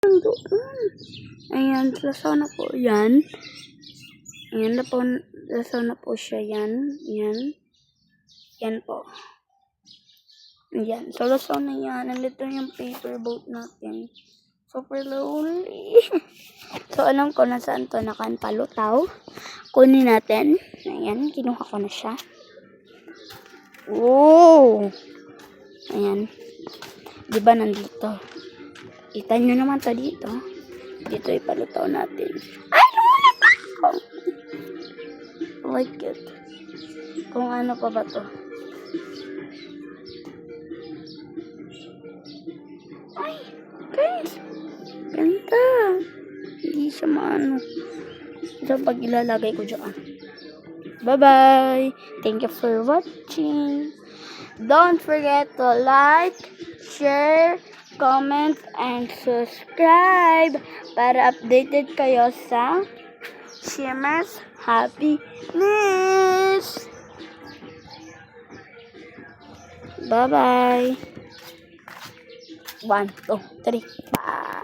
Doon. Ayan, lasaw na po yan. Ayan na po, lasaw na po siya yan. Yan. Yan po. Ayan, so lasaw na yan. Nandito yung paper boat natin. Super lonely. So, alam ko na saan to nakanpalutaw. Kunin natin. Ayan, kinuha ko na siya. Oh! Ayan. Diba nandito? Kita nyo naman to dito. Dito ipalutaw natin. Ay, lumunod ako! Like it. Kung ano pa ba to? Ay, guys. Ganda. Hindi siya maano. So, pag ilalagay ko dyan. Bye-bye. Thank you for watching. Don't forget to like, share, comment, and subscribe para updated kayo sa Shimmer's Happiness. Bye-bye. 1, 2, 3. Bye.